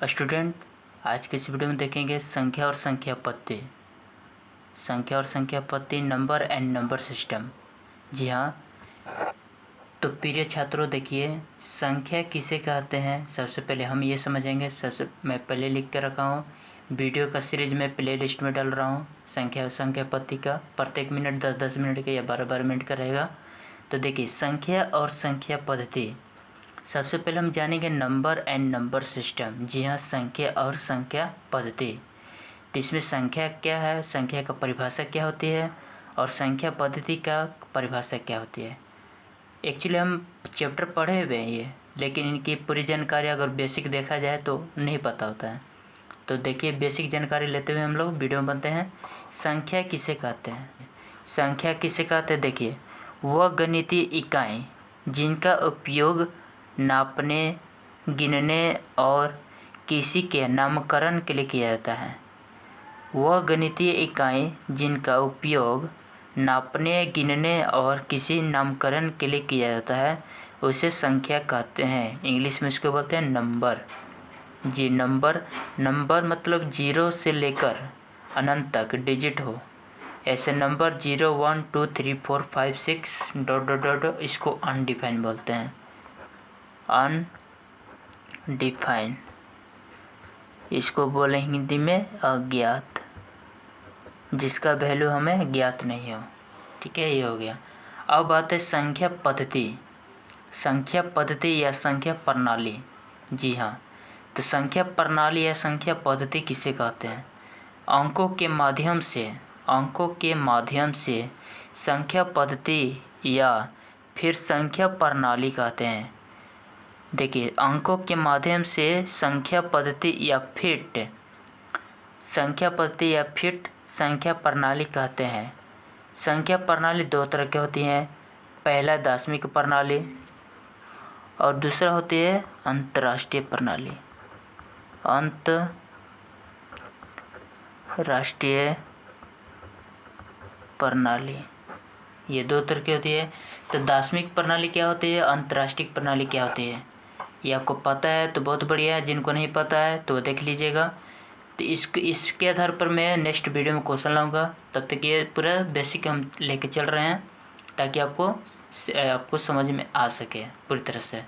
Student, आज के इस वीडियो में देखेंगे संख्या और संख्या पद्धति, नंबर एंड नंबर सिस्टम। जी हाँ, तो प्रिय छात्रों देखिए, संख्या किसे कहते हैं सबसे पहले हम ये समझेंगे। मैं पहले लिख के रखा हूँ, वीडियो का सीरीज में प्ले लिस्ट में डाल रहा हूँ। संख्या पद्धति का प्रत्येक मिनट 10-10 मिनट का या 12-12 मिनट का रहेगा। तो देखिए, संख्या और संख्या पद्धति, सबसे पहले हम जानेंगे नंबर एंड नंबर सिस्टम। जी हाँ, संख्या और संख्या पद्धति। तो इसमें संख्या क्या है, संख्या का परिभाषा क्या होती है और संख्या पद्धति का परिभाषा क्या होती है। एक्चुअली हम चैप्टर पढ़े हुए हैं ये, लेकिन इनकी पूरी जानकारी अगर बेसिक देखा जाए तो नहीं पता होता है। तो देखिए, बेसिक जानकारी लेते हुए हम लोग वीडियो बनते हैं। संख्या किसे कहते हैं? संख्या किसे कहते हैं? देखिए, वह गणितीय इकाई जिनका उपयोग नापने, गिनने और किसी के नामकरण के लिए किया जाता है। वह गणितीय इकाई जिनका उपयोग नापने, गिनने और किसी नामकरण के लिए किया जाता है उसे संख्या कहते हैं। इंग्लिश में इसको बोलते हैं नंबर। जी, नंबर मतलब 0 से लेकर अनंत तक डिजिट हो। ऐसे नंबर 0, 1, 2, 3, 4, 5, 6 ... इसको अनडिफाइन बोलते हैं। अनडिफाइन इसको बोले हिंदी में अज्ञात, जिसका वैल्यू हमें ज्ञात नहीं हो। ठीक है, ये हो गया। अब बात है संख्या पद्धति। संख्या पद्धति या संख्या प्रणाली। जी हाँ, तो संख्या प्रणाली या संख्या पद्धति किसे कहते हैं? अंकों के माध्यम से संख्या पद्धति या फिर संख्या प्रणाली कहते हैं। देखिए, अंकों के माध्यम से संख्या पद्धति या फिर संख्या प्रणाली कहते हैं। संख्या प्रणाली दो तरह की होती हैं। पहला दार्शनिक प्रणाली और दूसरा होती है अंतर्राष्ट्रीय प्रणाली। अंतर्राष्ट्रीय प्रणाली, ये दो तरह की होती है। तो दार्शनिक प्रणाली क्या होती है, अंतर्राष्ट्रीय प्रणाली क्या होती है, ये आपको पता है तो बहुत बढ़िया है। जिनको नहीं पता है तो देख लीजिएगा। तो इसके आधार पर मैं नेक्स्ट वीडियो में क्वेश्चन लाऊंगा। तब तक ये पूरा बेसिक हम लेके चल रहे हैं ताकि आपको समझ में आ सके पूरी तरह से।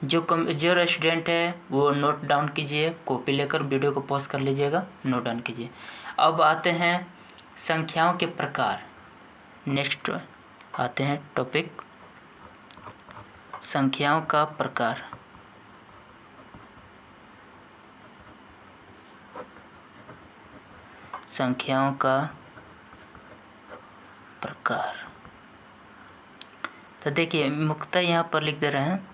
जो स्टूडेंट है वो नोट डाउन कीजिए, कॉपी लेकर वीडियो को पॉज कर लीजिएगा, नोट डाउन कीजिए। अब आते हैं संख्याओं के प्रकार। नेक्स्ट आते हैं टॉपिक संख्याओं का प्रकार। संख्याओं का प्रकार, तो देखिए, मुख्यतः यहाँ पर लिख दे रहे हैं।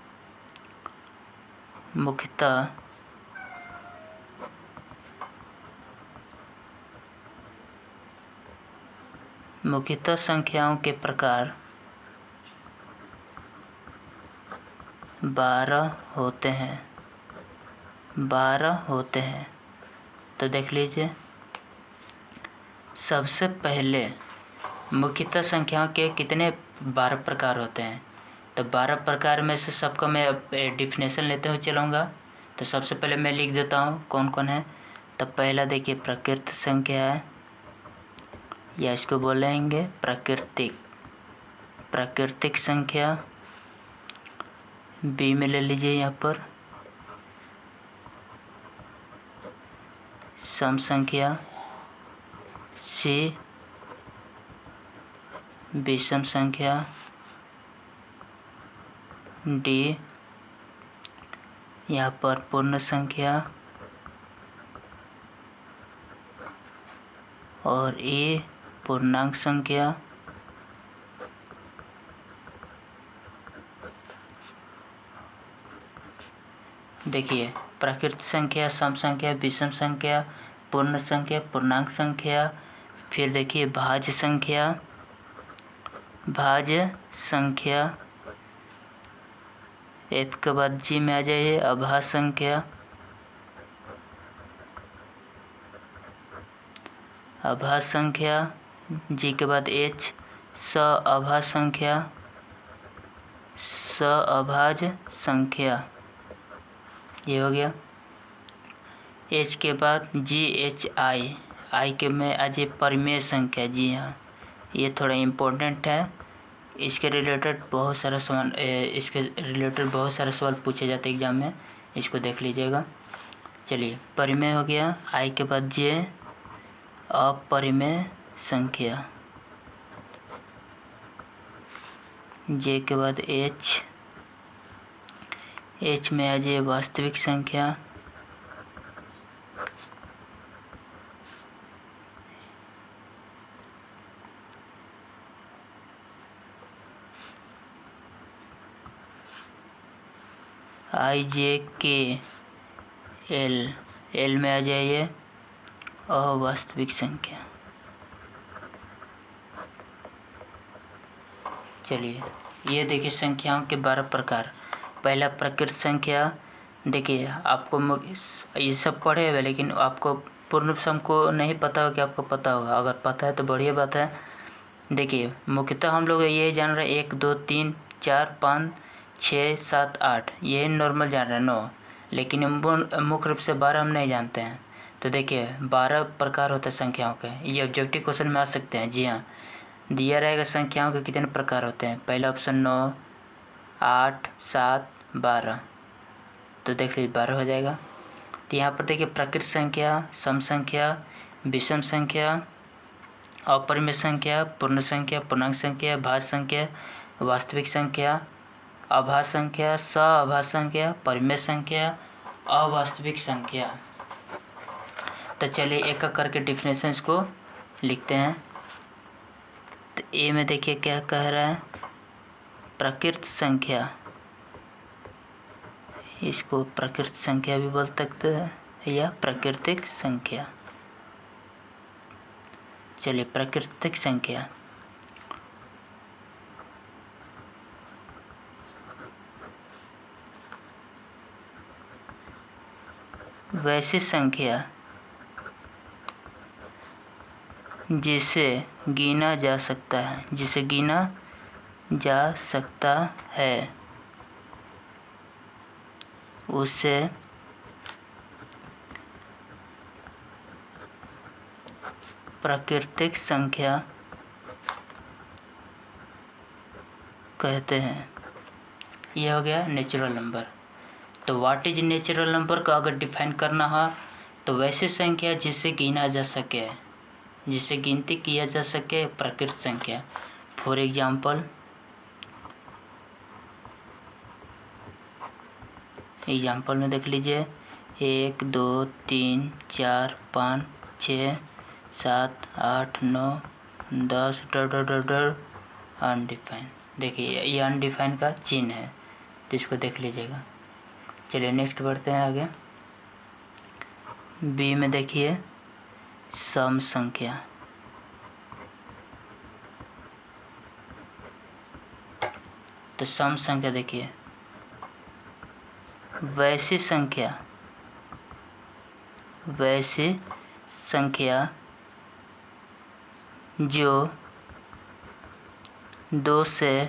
मुख्यतः संख्याओं के प्रकार 12 होते हैं। 12 होते हैं। तो देख लीजिए, सबसे पहले मुख्यतः संख्याओं के कितने 12 प्रकार होते हैं। तो 12 प्रकार में से सबका मैं डिफिनेशन लेते हुए चलूँगा। तो सबसे पहले मैं लिख देता हूँ कौन कौन है। तो पहला देखिए, प्राकृतिक संख्या है, या इसको बोलेंगे प्राकृतिक संख्या। बी में ले लीजिए यहाँ पर सम संख्या। सी विषम संख्या। डी यहाँ पर पूर्ण संख्या। और ए पूर्णांक संख्या। देखिए, प्राकृतिक संख्या, सम संख्या, विषम संख्या, पूर्ण संख्या, पूर्णांक संख्या। फिर देखिए भाज्य संख्या। एफ के बाद जी में आ जाइए अभाज्य संख्या। जी के बाद एच अभाज्य संख्या। ये हो गया। एच के बाद GHI, आई के में आ जाए परिमेय संख्या। जी हाँ, ये थोड़ा इम्पोर्टेंट है। इसके रिलेटेड बहुत सारा सवाल पूछे जाते हैं एग्जाम में, इसको देख लीजिएगा। चलिए, परिमेय हो गया, आई के बाद जे, अपरिमेय संख्या, जे के बाद एच, एच में आ जाए वास्तविक संख्या, IJK, एल, एल में आ जाइए अवास्तविक संख्या। चलिए, ये देखिए संख्याओं के 12 प्रकार। पहला प्रकृत संख्या। देखिए, आपको ये सब पढ़े हुए, लेकिन आपको पूर्ण सम को नहीं पता हो कि आपको पता होगा। अगर पता है तो बढ़िया बात है। देखिए, मुख्यतः हम लोग ये जान रहे हैं 1 2 3 4 5 6 7 8, ये नॉर्मल जान रहे हैं 9, लेकिन मुख्य रूप से 12 हम नहीं जानते हैं। तो देखिए, 12 प्रकार होते हैं संख्याओं के। ये ऑब्जेक्टिव क्वेश्चन में आ सकते हैं। जी हाँ, दिया रहेगा संख्याओं के कितने प्रकार होते हैं। पहला ऑप्शन 9, 8, 7, 12, तो देख लीजिए 12 हो जाएगा। तो यहाँ पर देखिए प्रकृत संख्या, सम संख्या, विषम संख्या, अपरिमेय संख्या, पूर्ण संख्या, पूर्णांक संख्या, भाज्य संख्या, वास्तविक संख्या, अभाज्य संख्या, सअभाज्य संख्या, परिमेय संख्या, अवास्तविक संख्या। तो चलिए एक एक करके डिफिनेशन को लिखते हैं। तो ए में देखिए क्या कह रहा है, प्रकृत संख्या, इसको प्रकृत संख्या भी बोल सकते हैं या प्राकृतिक संख्या। चलिए, प्राकृतिक संख्या, वैसी संख्या जिसे गिना जा सकता है, जिसे गिना जा सकता है, उसे प्राकृतिक संख्या कहते हैं। यह हो गया नेचुरल नंबर। तो व्हाट इज नेचुरल नंबर को अगर डिफाइन करना हो तो वैसी संख्या जिसे गिना जा सके, जिसे गिनती किया जा सके, प्राकृतिक संख्या। फॉर एग्जाम्पल में देख लीजिए 1 2 3 4 5 6 7 8 9 10 अनडिफाइन। देखिए, ये अनडिफाइन का चिन्ह है, तो इसको देख लीजिएगा। चलिए नेक्स्ट बढ़ते हैं आगे। बी में देखिए सम संख्या। तो सम संख्या देखिए, वैसी संख्या जो 2 से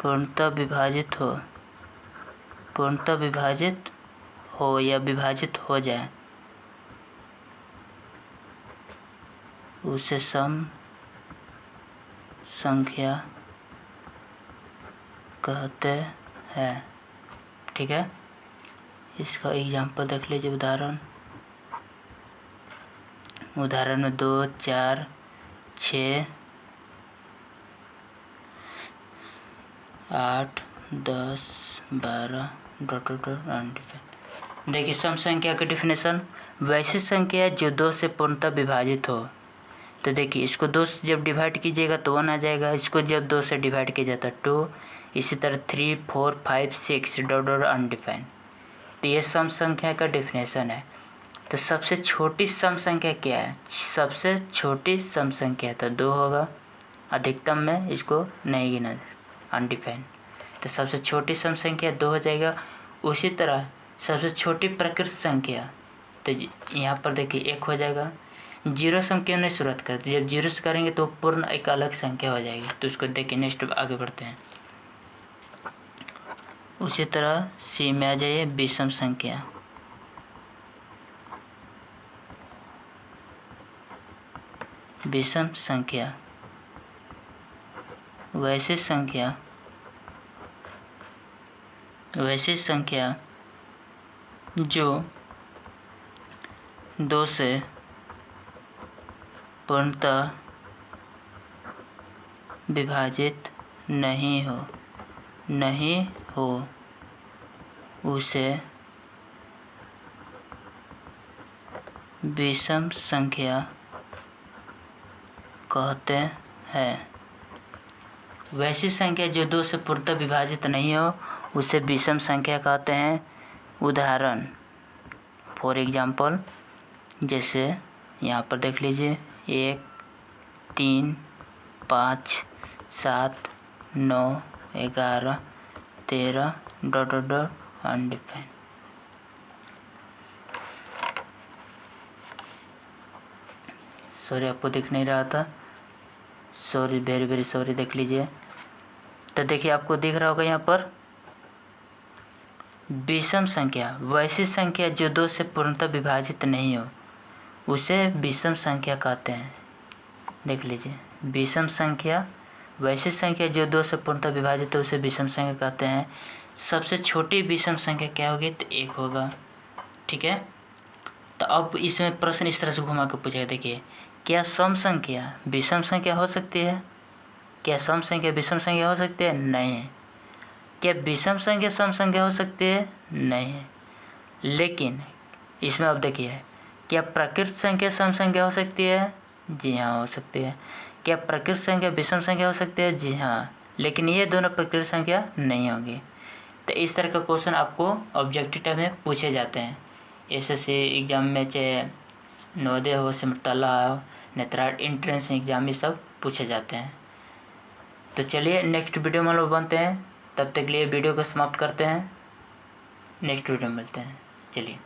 पूर्णतः विभाजित हो या विभाजित हो जाए, उसे सम संख्या कहते हैं। ठीक है, इसका एग्जाम्पल देख लीजिए। उदाहरण में 2 4 6 8 10 12 अनडिफाइंड। देखिए, सम संख्या का डिफिनेशन, वैसी संख्या जो 2 से पूर्णतः विभाजित हो। तो देखिए, इसको 2 से जब डिवाइड कीजिएगा तो 1 आ जाएगा, इसको जब 2 से डिवाइड किया जाता है 2, इसी तरह 3 4 5 6 अनडिफाइंड। तो ये सम संख्या का डिफिनेशन है। तो सबसे छोटी सम संख्या क्या है? सबसे छोटी सम संख्या तो 2 होगा, अधिकतम में इसको नहीं गिना, अनडिफाइंड। तो सबसे छोटी सम संख्या 2 हो जाएगा। उसी तरह सबसे छोटी प्रकृत संख्या, तो यहाँ पर देखिए 1 हो जाएगा। जीरो से हम क्यों नहीं शुरुआत करते? जब जीरो से करेंगे तो पूर्ण एक अलग संख्या हो जाएगी। तो उसको देखिए, नेक्स्ट आगे बढ़ते हैं। उसी तरह सी में आ जाइए विषम संख्या। विषम संख्या वैसी संख्या जो 2 से पूर्णतः विभाजित नहीं हो उसे विषम संख्या कहते हैं। वैसी संख्या जो 2 से पूर्णतः विभाजित नहीं हो उसे विषम संख्या कहते हैं। उदाहरण फॉर एग्जाम्पल जैसे यहाँ पर देख लीजिए 1, 3, 5, 7, 9, 11, 13 ... अनडिफाइंड। सॉरी आपको दिख नहीं रहा था, सॉरी, वेरी वेरी सॉरी। देख लीजिए तो देखिए आपको दिख रहा होगा यहाँ पर विषम संख्या वैसी संख्या जो 2 से पूर्णतः विभाजित नहीं हो उसे विषम संख्या कहते हैं। देख लीजिए विषम संख्या वैसी संख्या जो 2 से पूर्णतः विभाजित हो उसे विषम संख्या कहते हैं। सबसे छोटी विषम संख्या क्या होगी तो 1 होगा। ठीक है, तो अब इसमें प्रश्न इस तरह से घुमा के पूछा। देखिए क्या सम संख्या विषम संख्या हो सकती है? क्या सम संख्या विषम संख्या हो सकती है? नहीं। क्या विषम संख्या सम संख्या हो सकती है? नहीं। लेकिन इसमें अब देखिए क्या प्रकृत संख्या सम संख्या हो सकती है? जी हाँ हो सकती है। क्या प्रकृत संख्या विषम संख्या हो सकती है? जी हाँ, लेकिन ये दोनों प्रकृत संख्या नहीं होगी। तो इस तरह का क्वेश्चन आपको ऑब्जेक्टिव टाइप में पूछे जाते हैं एसएससी एग्जाम में, चाहे नवोदय हो, सिमरतला हो, नेत्राट एंट्रेंस एग्जाम, ये सब पूछे जाते हैं। तो चलिए नेक्स्ट वीडियो में लोग बनते हैं, तब तक के लिए वीडियो को समाप्त करते हैं। नेक्स्ट वीडियो में मिलते हैं। चलिए।